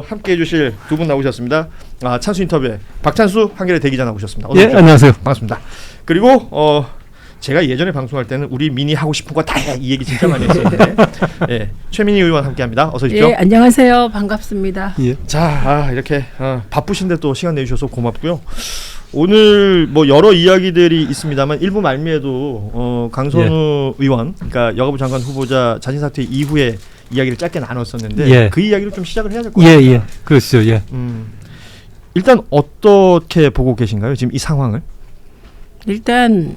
함께 해주실 두 분 나오셨습니다. 찬수 인터뷰에 박찬수 한겨레 대기자 나오셨습니다. 예, 안녕하세요. 반갑습니다. 그리고 제가 예전에 방송할 때는 우리 민이 하고 싶은 거 다 해 이 얘기 진짜 많이 했었는데 예, 최민희 의원 함께합니다. 어서 오십시오. 예, 안녕하세요. 반갑습니다. 예. 자, 이렇게 바쁘신데 또 시간 내주셔서 고맙고요. 오늘 뭐 여러 이야기들이 있습니다만 일부 말미에도 강선우 의원, 그러니까 여가부 장관 후보자 자진 사퇴 이후에 이야기를 짧게 나눴었는데 그 이야기를 좀 시작을 해야 될 것 같아요. 예, 그렇죠. 예. 일단 어떻게 보고 계신가요? 지금 이 상황을? 일단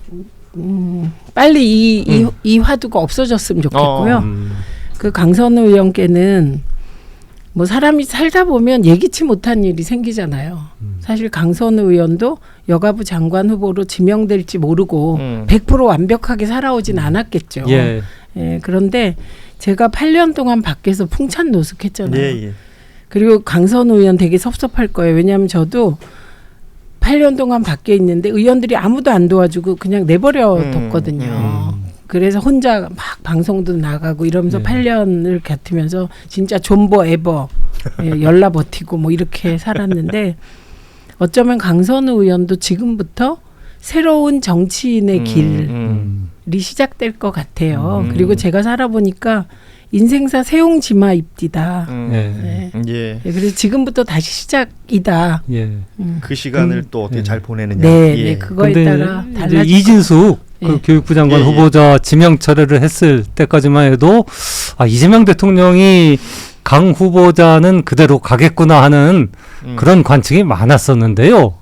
빨리 이 화두가 없어졌으면 좋겠고요. 그 강선우 의원께는 뭐 사람이 살다 보면 예기치 못한 일이 생기잖아요. 사실 강선우 의원도 여가부 장관 후보로 지명될지 모르고 100% 완벽하게 살아오진 않았겠죠. 예. 예, 그런데 제가 8년 동안 밖에서 풍찬노숙했잖아요. 예. 그리고 강선우 의원 되게 섭섭할 거예요. 왜냐하면 저도 8년 동안 밖에 있는데 의원들이 아무도 안 도와주고 그냥 내버려 뒀거든요. 그래서 혼자 막 방송도 나가고 이러면서 8년을 겪으면서 진짜 존버 에버 열라 버티고 뭐 이렇게 살았는데 어쩌면 강선우 의원도 지금부터 새로운 정치인의 길이 시작될 것 같아요. 그리고 제가 살아보니까 인생사 세옹지마 입디다. 예. 그래서 지금부터 다시 시작이다. 예. 그 시간을 또 어떻게 잘 보내느냐. 네, 그거에 따라 달라질 이진숙 그 교육부 장관 후보자 지명 철회를 했을 때까지만 해도 이재명 대통령이 강 후보자는 그대로 가겠구나 하는 그런 관측이 많았었는데요.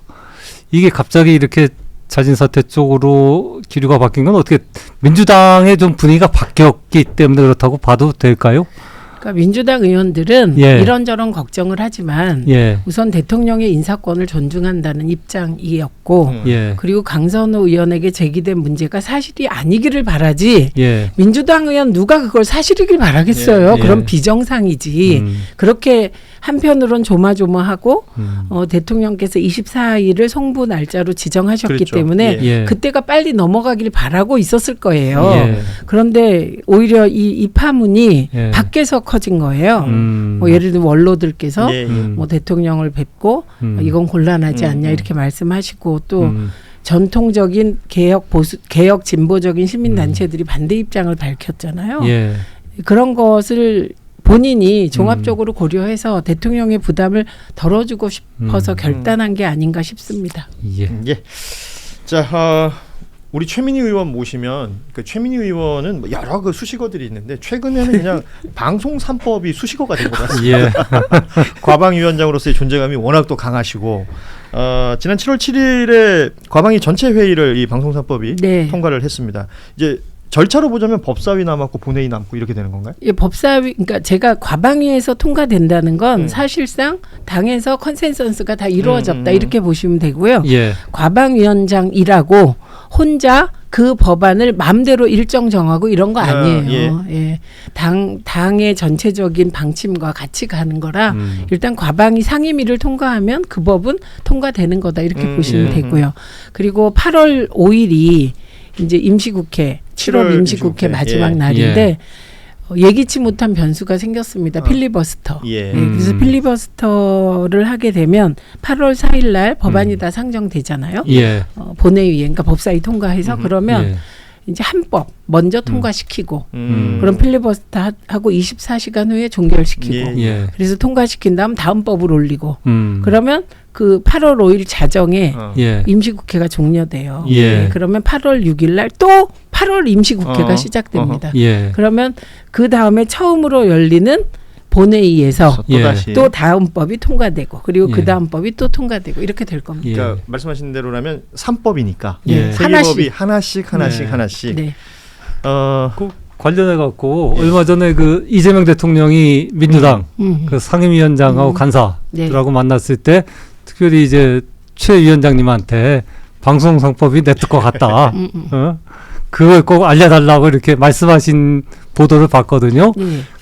이게 갑자기 이렇게 자진사퇴 쪽으로 기류가 바뀐 건 어떻게 민주당의 좀 분위기가 바뀌었기 때문에 그렇다고 봐도 될까요? 그러니까 민주당 의원들은 이런저런 걱정을 하지만 우선 대통령의 인사권을 존중한다는 입장이었고 그리고 강선우 의원에게 제기된 문제가 사실이 아니기를 바라지 민주당 의원 누가 그걸 사실이길 바라겠어요. 그럼 비정상이지. 그렇게 한편으론 조마조마하고 대통령께서 24일을 송부 날짜로 지정하셨기 때문에 그때가 빨리 넘어가길 바라고 있었을 거예요. 그런데 오히려 이 파문이 밖에서 커진 거예요. 뭐 예를 들어 원로들께서 뭐 대통령을 뵙고 이건 곤란하지 않냐 이렇게 말씀하시고 또 전통적인 개혁 진보적인 시민단체들이 반대 입장을 밝혔잖아요. 그런 것을 본인이 종합적으로 고려해서 대통령의 부담을 덜어주고 싶어서 결단한 게 아닌가 싶습니다. 자, 우리 최민희 의원 모시면 그 최민희 의원은 여러 그 수식어들이 있는데 최근에는 그냥 방송 3법이 수식어가 된 것 같습니다. 과방위원장으로서의 존재감이 워낙 또 강하시고 지난 7월 7일에 과방위 전체 회의를 이 방송 3법이 통과를 했습니다. 이제 절차로 보자면 법사위 남았고 본회의 남고 이렇게 되는 건가요? 예, 법사위, 그러니까 제가 과방위에서 통과된다는 건 사실상 당에서 컨센서스가 다 이루어졌다 이렇게 보시면 되고요. 과방위원장이라고 혼자 그 법안을 마음대로 일정 정하고 이런 거 아니에요. 당의 전체적인 방침과 같이 가는 거라 일단 과방위 상임위를 통과하면 그 법은 통과되는 거다 이렇게 보시면 되고요. 그리고 8월 5일이 이제 임시국회 7월 임시국회 마지막 날인데 예기치 못한 변수가 생겼습니다. 필리버스터. 그래서 필리버스터를 하게 되면 8월 4일 날 법안이 다 상정되잖아요. 본회의에 그러니까 법사위 통과해서 그러면 이제 한 법 먼저 통과시키고 그럼 필리버스터 하고 24시간 후에 종결시키고 그래서 통과시킨 다음 법을 올리고 그러면 그 8월 5일 자정에 임시국회가 종료돼요. 그러면 8월 6일 날 또 8월 임시국회가 시작됩니다. 그러면 그 다음에 처음으로 열리는 본회의에서 또 다음 법이 통과되고 그리고 그 다음 법이 또 통과되고 이렇게 될 겁니다. 그러니까 말씀하신 대로라면 3법이니까 세 개 법이 하나씩. 그 관련해 갖고 얼마 전에 그 이재명 대통령이 민주당 그 상임위원장하고 간사들하고 만났을 때 특별히 이제 최 위원장님한테 방송상법이 내뜰 것 같다. 그걸 꼭 알려달라고 이렇게 말씀하신 보도를 봤거든요.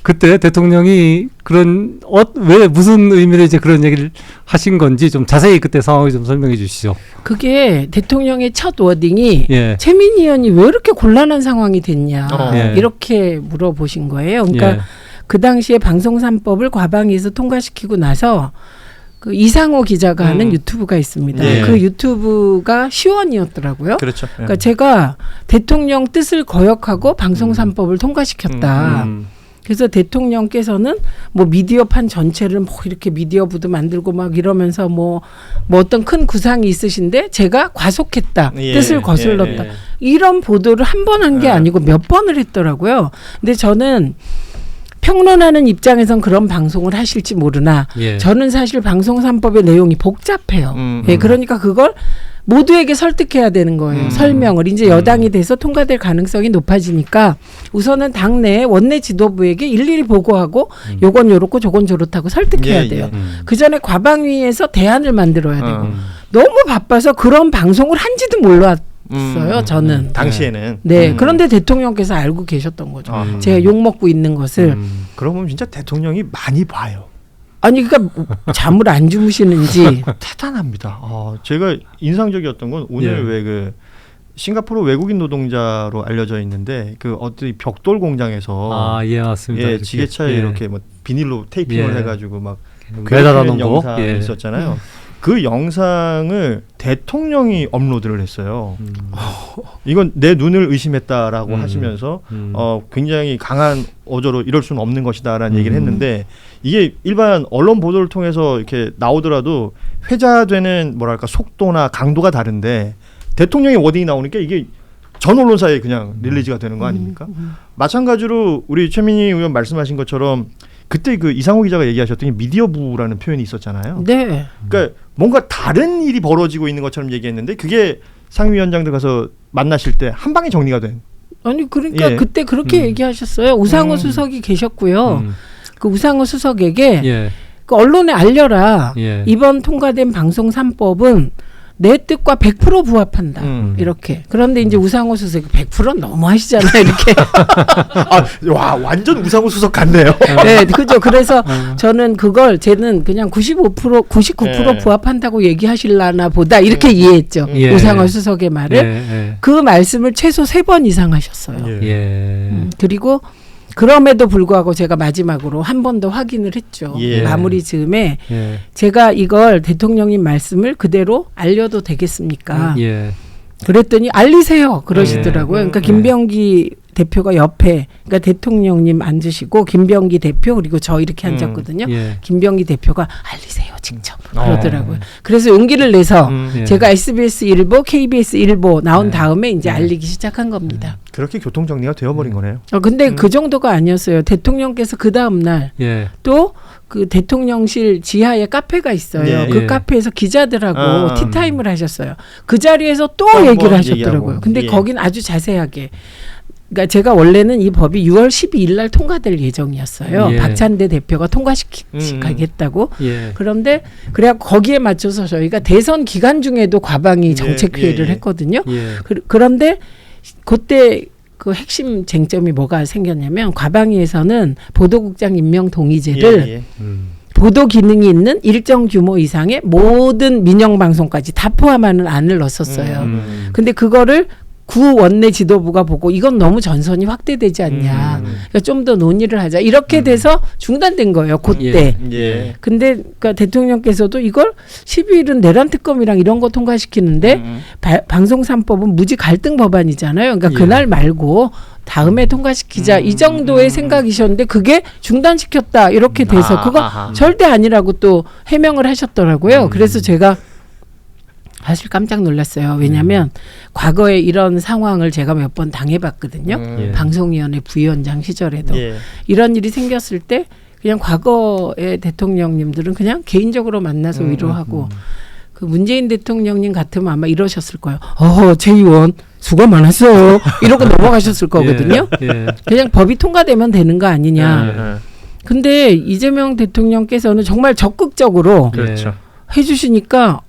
그때 대통령이 그런 왜 무슨 의미로 이제 그런 얘기를 하신 건지 좀 자세히 그때 상황을 좀 설명해 주시죠. 그게 대통령의 첫 워딩이 최민희 의원이 왜 이렇게 곤란한 상황이 됐냐 이렇게 물어보신 거예요. 그러니까 그 당시에 방송 3법을 과방위에서 통과시키고 나서 그 이상호 기자가 하는 유튜브가 있습니다. 예. 그 유튜브가 시원이었더라고요. 그렇죠. 그러니까 제가 대통령 뜻을 거역하고 방송 3법을 통과시켰다. 그래서 대통령께서는 뭐 미디어판 전체를 뭐 이렇게 미디어부도 만들고 막 이러면서 뭐 어떤 큰 구상이 있으신데 제가 과속했다. 예. 뜻을 거슬렀다. 예. 이런 보도를 한 번 한 게 아니고 몇 번을 했더라고요. 근데 저는 평론하는 입장에선 그런 방송을 하실지 모르나 예. 저는 사실 방송 3법의 내용이 복잡해요. 예, 그러니까 그걸 모두에게 설득해야 되는 거예요. 설명을. 이제 여당이 돼서 통과될 가능성이 높아지니까 우선은 당내 원내 지도부에게 일일이 보고하고 요건 요렇고 저건 저렇다고 설득해야 예, 돼요. 예. 그 전에 과방위에서 대안을 만들어야 되고 너무 바빠서 그런 방송을 한지도 몰랐어요. 저는. 당시에는. 네. 그런데 대통령께서 알고 계셨던 거죠. 제가 욕먹고 있는 것을. 그러면 진짜 대통령이 많이 봐요. 아니 그러니까 잠을 안 주무시는지 대단합니다. 제가 인상적이었던 건 오늘 왜 그 싱가포르 외국인 노동자로 알려져 있는데 그 어떤 벽돌 공장에서 예, 맞습니다. 예, 지게차에 이렇게 뭐 비닐로 테이핑을 해가지고 막 매달아 괴롭히는 놓은 거 영상이 있었잖아요. 그 영상을 대통령이 업로드를 했어요. 이건 내 눈을 의심했다라고 하시면서 굉장히 강한 어조로 이럴 수는 없는 것이다라는 얘기를 했는데 이게 일반 언론 보도를 통해서 이렇게 나오더라도 회자되는 뭐랄까 속도나 강도가 다른데 대통령의 워딩이 나오니까 이게 전 언론사에 그냥 릴리즈가 되는 거 아닙니까? 마찬가지로 우리 최민희 의원 말씀하신 것처럼 그때 그 이상호 기자가 얘기하셨던 게 미디어부라는 표현이 있었잖아요. 네. 그러니까 뭔가 다른 일이 벌어지고 있는 것처럼 얘기했는데 그게 상임위원장들 가서 만나실 때 한 방에 정리가 된. 아니 그러니까 예. 그때 그렇게 얘기하셨어요. 우상호 수석이 계셨고요. 그 우상호 수석에게 그 언론에 알려라. 이번 통과된 방송 3법은 내 뜻과 100% 부합한다. 이렇게. 그런데 이제 우상호 수석이 100%는 너무 하시잖아요. 이렇게. 와 완전 우상호 수석 같네요. 네, 그죠. 그래서 저는 그걸 쟤는 그냥 99% 부합한다고 얘기하실라나 보다 이렇게 이해했죠. 우상호 수석의 말을. 그 말씀을 최소 3번 이상 하셨어요. 그리고 그럼에도 불구하고 제가 마지막으로 한 번 더 확인을 했죠. 마무리 즈음에 제가 이걸 대통령님 말씀을 그대로 알려도 되겠습니까? 그랬더니 알리세요. 그러시더라고요. 그러니까 김병기 대표가 옆에 그러니까 대통령님 앉으시고 김병기 대표 그리고 저 이렇게 앉았거든요. 김병기 대표가 알리세요. 직접 그러더라고요. 그래서 용기를 내서 제가 SBS 일보, KBS 일보 나온 다음에 이제 알리기 시작한 겁니다. 그렇게 교통 정리가 되어버린 거네요. 근데 그 정도가 아니었어요. 대통령께서 그 다음 날 또 그 대통령실 지하에 카페가 있어요. 그 카페에서 기자들하고 티타임을 하셨어요. 그 자리에서 또 얘기를 하셨더라고요. 근데 거긴 아주 자세하게. 그러니까 제가 원래는 이 법이 6월 12일 날 통과될 예정이었어요. 박찬대 대표가 통과시키겠다고. 그런데 그래야 거기에 맞춰서 저희가 대선 기간 중에도 과방위 정책회의를 했거든요. 그런데 그때 그 핵심 쟁점이 뭐가 생겼냐면 과방위에서는 보도국장 임명 동의제를 보도 기능이 있는 일정 규모 이상의 모든 민영 방송까지 다 포함하는 안을 넣었었어요. 근데 그거를 구 원내 지도부가 보고 이건 너무 전선이 확대되지 않냐. 그러니까 좀 더 논의를 하자. 이렇게 돼서 중단된 거예요. 그때. 근데 그러니까 대통령께서도 이걸 12일은 내란 특검이랑 이런 거 통과시키는데 방송 3법은 무지 갈등 법안이잖아요. 그러니까 그날 말고 다음에 통과시키자 이 정도의 생각이셨는데 그게 중단시켰다 이렇게 돼서 그거 절대 아니라고 또 해명을 하셨더라고요. 그래서 제가 사실 깜짝 놀랐어요. 왜냐하면 과거에 이런 상황을 제가 몇 번 당해봤거든요. 방송위원회 부위원장 시절에도. 이런 일이 생겼을 때 그냥 과거의 대통령님들은 그냥 개인적으로 만나서 위로하고 그 문재인 대통령님 같으면 아마 이러셨을 거예요. 제 의원 수고 많았어요. 이러고 넘어가셨을 거거든요. 그냥 법이 통과되면 되는 거 아니냐. 근데 이재명 대통령께서는 정말 적극적으로 해주시니까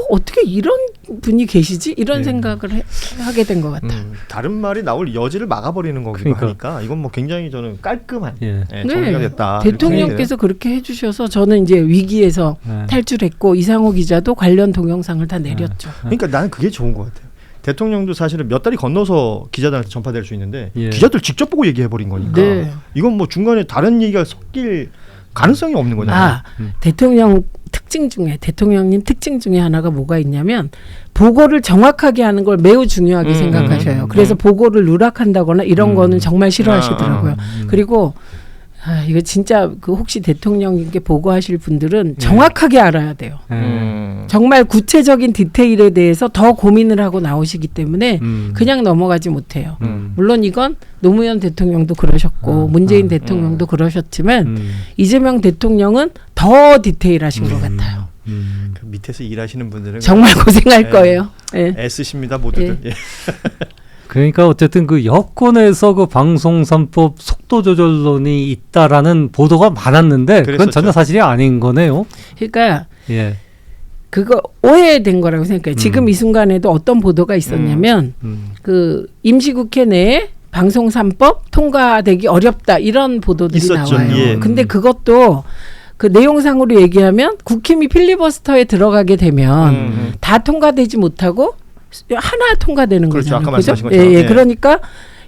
어떻게 이런 분이 계시지? 이런 생각을 하게 된 것 같아요. 다른 말이 나올 여지를 막아버리는 거기도 하니까 이건 뭐 굉장히 저는 깔끔한 정리가 됐다. 대통령께서 그렇게 해주셔서 저는 이제 위기에서 탈출했고 이상호 기자도 관련 동영상을 다 내렸죠. 그러니까 나는 그게 좋은 것 같아요. 대통령도 사실은 몇 달이 건너서 기자들한테 전파될 수 있는데 예. 기자들 직접 보고 얘기해버린 거니까 네. 이건 뭐 중간에 다른 얘기가 섞일 가능성이 없는 거잖아요. 대통령 특징 중에 대통령님 특징 중에 하나가 뭐가 있냐면 보고를 정확하게 하는 걸 매우 중요하게 생각하셔요. 그래서 보고를 누락한다거나 이런 거는 정말 싫어하시더라고요. 그리고 이거 진짜 그 혹시 대통령님께 보고하실 분들은 정확하게 알아야 돼요. 정말 구체적인 디테일에 대해서 더 고민을 하고 나오시기 때문에 그냥 넘어가지 못해요. 물론 이건 노무현 대통령도 그러셨고 문재인 대통령도 그러셨지만 이재명 대통령은 더 디테일하신 것 같아요. 그 밑에서 일하시는 분들은 정말 고생할 거예요. 예. 애쓰십니다 모두들. 예. 그러니까 어쨌든 그 여권에서 그 방송 3법 속도 조절론이 있다라는 보도가 많았는데 그건 그랬었죠. 전혀 사실이 아닌 거네요. 그러니까 예. 그거 오해된 거라고 생각해요. 지금 이 순간에도 어떤 보도가 있었냐면 그 임시국회 내에 방송 3법 통과되기 어렵다 이런 보도들이 있었죠. 나와요. 예. 근데 그것도 그 내용상으로 얘기하면 국힘이 필리버스터에 들어가게 되면 다 통과되지 못하고 하나 통과되는 그렇죠. 거잖아요. 아까 말씀하신 그죠? 것처럼. 예, 예. 그러니까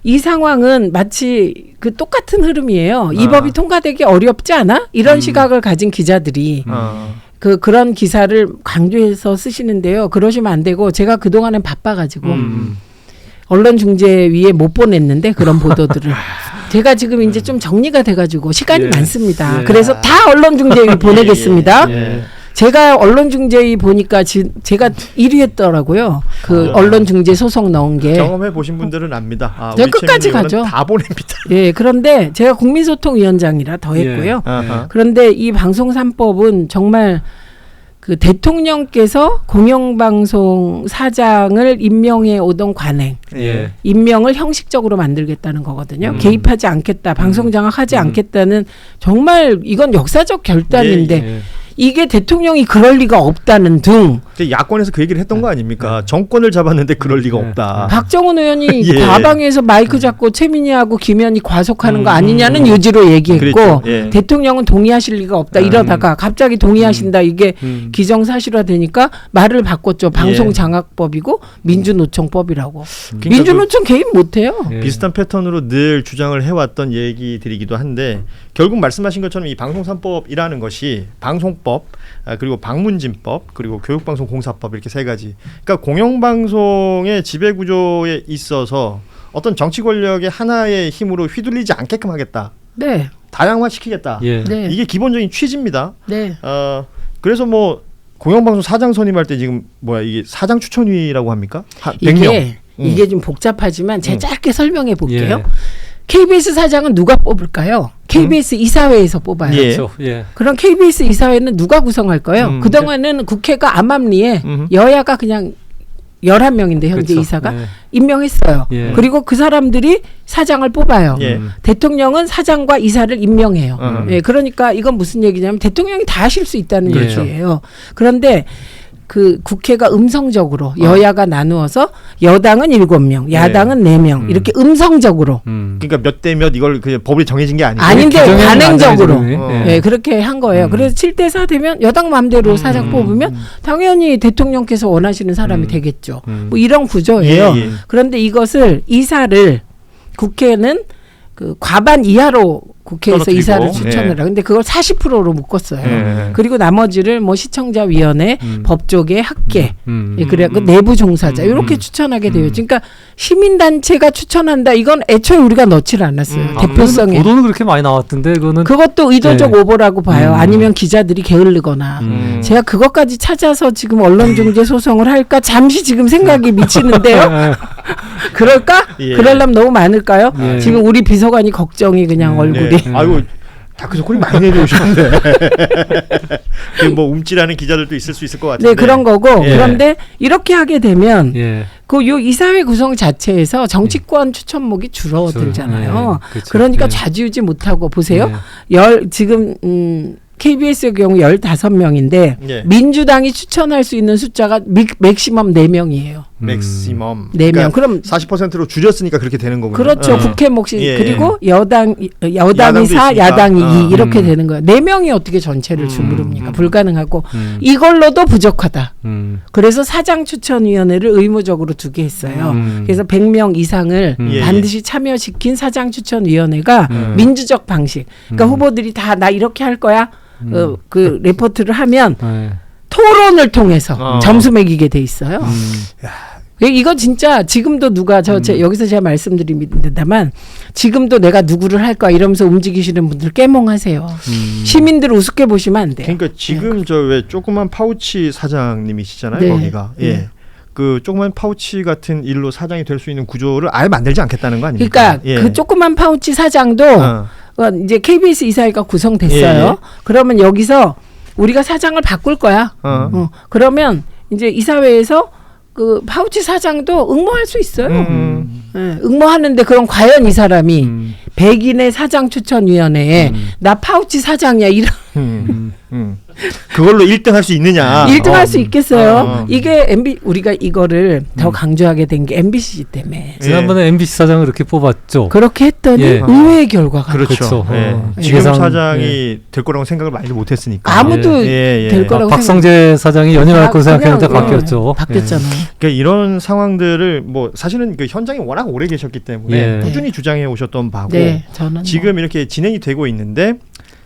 이 상황은 마치 그 똑같은 흐름이에요. 이 법이 통과되기 어렵지 않아? 이런 시각을 가진 기자들이 그런 기사를 강조해서 쓰시는데요. 그러시면 안 되고 제가 그동안엔 바빠가지고 언론중재위에 못 보냈는데 그런 보도들을 제가 지금 이제 좀 정리가 돼가지고 시간이 예. 많습니다. 예. 그래서 다 언론중재위 보내겠습니다. 예. 제가 언론중재위 보니까 제가 1위 했더라고요. 그 언론중재 소송 넣은 게. 경험해 보신 분들은 압니다. 제가 우리 끝까지 최민희 의원은 가죠. 다 보냅니다. 예, 그런데 제가 국민소통위원장이라 더 했고요. 아하. 그런데 이 방송 3법은 정말 그 대통령께서 공영방송 사장을 임명해 오던 관행, 예. 임명을 형식적으로 만들겠다는 거거든요. 개입하지 않겠다, 방송 장악하지 않겠다는 정말 이건 역사적 결단인데 예. 이게 대통령이 그럴 리가 없다는 등 근데 야권에서 그 얘기를 했던 거 아닙니까? 정권을 잡았는데 그럴 리가 없다. 박정훈 의원이 예. 과방위에서 마이크 잡고 최민희하고 김현이 과속하는 거 아니냐는 요지로 얘기했고 그랬죠. 예. 대통령은 동의하실 리가 없다 이러다가 갑자기 동의하신다 이게 기정사실화되니까 말을 바꿨죠. 방송장악법이고 민주노총법이라고. 그러니까 민주노총 개입 못해요. 예. 비슷한 패턴으로 늘 주장을 해왔던 얘기들이기도 한데 결국 말씀하신 것처럼 이 방송 3법이라는 것이 방송법 그리고 방문진법 그리고 교육방송공사법 이렇게 세 가지. 그러니까 공영방송의 지배구조에 있어서 어떤 정치 권력의 하나의 힘으로 휘둘리지 않게끔 하겠다. 네. 다양화시키겠다. 예. 네. 이게 기본적인 취지입니다. 네. 그래서 뭐 공영방송 사장 선임할 때 지금 이게 사장 추천위라고 합니까? 100명. 이게 좀 복잡하지만 제가 짧게 설명해 볼게요. 예. KBS 사장은 누가 뽑을까요? KBS 이사회에서 뽑아요. 예. 그렇죠. 예. 그럼 KBS 이사회는 누가 구성할 거예요? 그동안은 국회가 암암리에 여야가 그냥 11명인데 현재 그렇죠. 이사가 예. 임명했어요. 예. 그리고 그 사람들이 사장을 뽑아요. 예. 대통령은 사장과 이사를 임명해요. 예, 그러니까 이건 무슨 얘기냐면 대통령이 다 하실 수 있다는 그렇죠. 얘기예요. 그런데 그 국회가 음성적으로 여야가 나누어서 여당은 7명, 야당은 4명 이렇게 음성적으로 그러니까 몇 대 몇 이걸 그냥 법이 정해진 게 아니고 아닌데 규정에는 관행적으로 안 정해지네. 예, 그렇게 한 거예요. 그래서 7대4 되면 여당 마음대로 사장 뽑으면 당연히 대통령께서 원하시는 사람이 되겠죠. 뭐 이런 구조예요. 예, 예. 그런데 이것을 이사를 국회는 그 과반 이하로 국회에서 떨어뜨리고, 이사를 추천을 해요. 근데 그걸 40%로 묶었어요. 예. 그리고 나머지를 뭐 시청자위원회, 법조계, 학계, 예, 그래 그 내부 종사자 이렇게 추천하게 돼요. 그러니까 시민단체가 추천한다. 이건 애초에 우리가 넣지를 않았어요. 대표성에. 보도는 그렇게 많이 나왔던데 그거는 그것도 의도적 네. 오보라고 봐요. 아니면 기자들이 게을르거나. 제가 그것까지 찾아서 지금 언론중재 소송을 할까 잠시 지금 생각이 미치는데요. 그럴까? 예. 그럴려면 너무 많을까요? 예. 지금 우리 비서관이 걱정이 그냥 얼굴이. 아이고 다크서클이 많이 내려오셨는데 뭐 움찔하는 기자들도 있을 수 있을 것 같은데. 네, 그런 거고. 예. 그런데 이렇게 하게 되면 예. 그 요 이사회 구성 자체에서 정치권 추천목이 줄어들잖아요. 예, 그렇죠. 그러니까 예. 좌지우지 못하고 보세요. 예. 지금 KBS의 경우 15명인데 예. 민주당이 추천할 수 있는 숫자가 맥시멈 4명이에요. 맥시멈. 4명. 그러니까 그럼 40%로 줄였으니까 그렇게 되는 거군요. 그렇죠. 국회 몫이 예, 그리고 여당이 야당도 4, 있으니까. 야당이 2 이렇게 음. 되는 거예요. 4명이 어떻게 전체를 주무릅니까? 불가능하고 이걸로도 부족하다. 그래서 사장추천위원회를 의무적으로 두게 했어요. 그래서 100명 이상을 예, 반드시 참여시킨 사장추천위원회가 민주적 방식. 그러니까 후보들이 다 나 이렇게 할 거야. 그 레포트를 하면 네. 토론을 통해서 점수 매기게 돼 있어요. 이거 진짜 지금도 누가 여기서 제가 말씀드립니다만 지금도 내가 누구를 할까 이러면서 움직이시는 분들 깨몽하세요. 시민들을 우습게 보시면 안 돼요. 그러니까 지금 저 왜 조그만 파우치 사장님이시잖아요. 네. 거기가. 예. 네. 그 조그만 파우치 같은 일로 사장이 될 수 있는 구조를 아예 만들지 않겠다는 거 아닙니까? 그러니까 그 조그만 파우치 사장도 이제 KBS 이사회가 구성됐어요. 예. 그러면 여기서 우리가 사장을 바꿀 거야. 그러면 이제 이사회에서 그 파우치 사장도 응모할 수 있어요. 예, 응모하는데 그럼 과연 이 사람이 백인의 사장추천위원회에 나 파우치 사장이야 이런 그걸로 1등 할 수 있느냐? 1등 할 수 있겠어요. 이게 우리가 이거를 더 강조하게 된 게 MBC 때문에. 지난번에 MBC 사장을 이렇게 뽑았죠. 그렇게 했더니 예. 의외의 결과가 그렇죠. 그렇죠. 예. 지금 예상, 사장이 될 거라고 생각을 많이 못했으니까. 아무도 예. 될 거라고 박성재 사장이 연임할 거로 생각했는데 그냥, 바뀌었죠. 바뀌었잖아요. 그러니까 이런 상황들을 뭐 사실은 그 현장에 워낙 오래 계셨기 때문에 예. 꾸준히 주장해 오셨던 바고 네, 저는 지금 이렇게 진행이 되고 있는데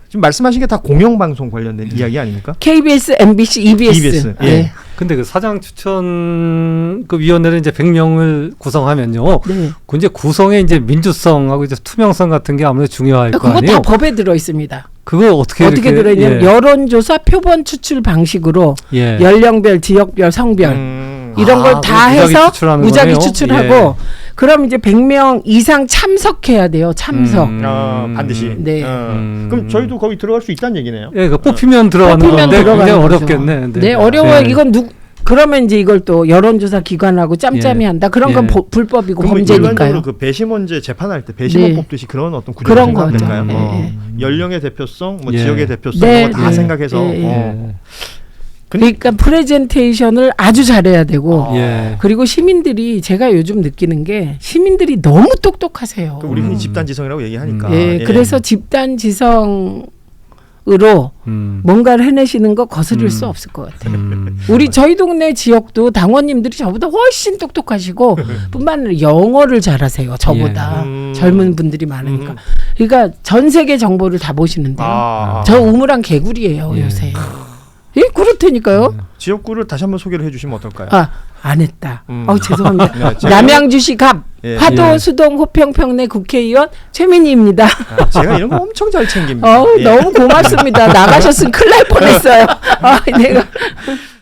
지금 말씀하신 게 다 공영방송 관련된 이야기 아닙니까? KBS, MBC, EBS. 예. 네. 근데 그 사장 추천 그 위원회를 이제 100명을 구성하면요. 네. 그 이제 구성의 이제 민주성하고 이제 투명성 같은 게 아무래도 중요할 거 그거 아니에요. 다 법에 들어 있습니다. 그거 어떻게 들어있냐면 여론조사 표본 추출 방식으로 예. 연령별, 지역별, 성별 이런 걸 다 해서 추출하는 무작위 거네요. 추출하고 예. 그럼 이제 100명 이상 참석해야 돼요. 참석. 반드시. 네. 그럼 저희도 거기 들어갈 수 있다는 얘기네요. 예, 그 뽑히면 들어가는 뽑히면 건데 들어가는 굉장히 거죠. 어렵겠네. 네, 어려워요. 예. 이건 그러면 이제 이걸 또 여론조사 기관하고 짬짬이 예. 한다. 그런 건 예. 불법이고 그럼 범죄니까요. 일반적으로 그 배심원제 재판할 때 배심원 네. 뽑듯이 그런 어떤 구조가 그런 생각될까요? 거죠. 예. 연령의 대표성, 뭐 예. 지역의 대표성 네, 이런 거 다 네. 생각해서 예, 예. 그러니까 프레젠테이션을 아주 잘해야 되고 예. 그리고 시민들이 제가 요즘 느끼는 게 시민들이 너무 똑똑하세요. 그 우리 흔히 집단지성이라고 얘기하니까. 예, 예. 그래서 집단지성으로 뭔가를 해내시는 거 거스릴 수 없을 것 같아요. 저희 동네 지역도 당원님들이 저보다 훨씬 똑똑하시고 뿐만 아니라 영어를 잘하세요. 저보다 젊은 분들이 많으니까. 그러니까 전 세계 정보를 다 보시는데요. 저 우물안 개구리예요 요새. 예, 그렇다니까요. 지역구를 다시 한번 소개를 해주시면 어떨까요? 안 했다. 죄송합니다. 네, 제가- 남양주시 갑 예. 화도 예. 수동 호평평내 국회의원 최민희입니다. 제가 이런 거 엄청 잘 챙깁니다. 예. 너무 고맙습니다. 나가셨으면 큰일 날 뻔했어요. 내가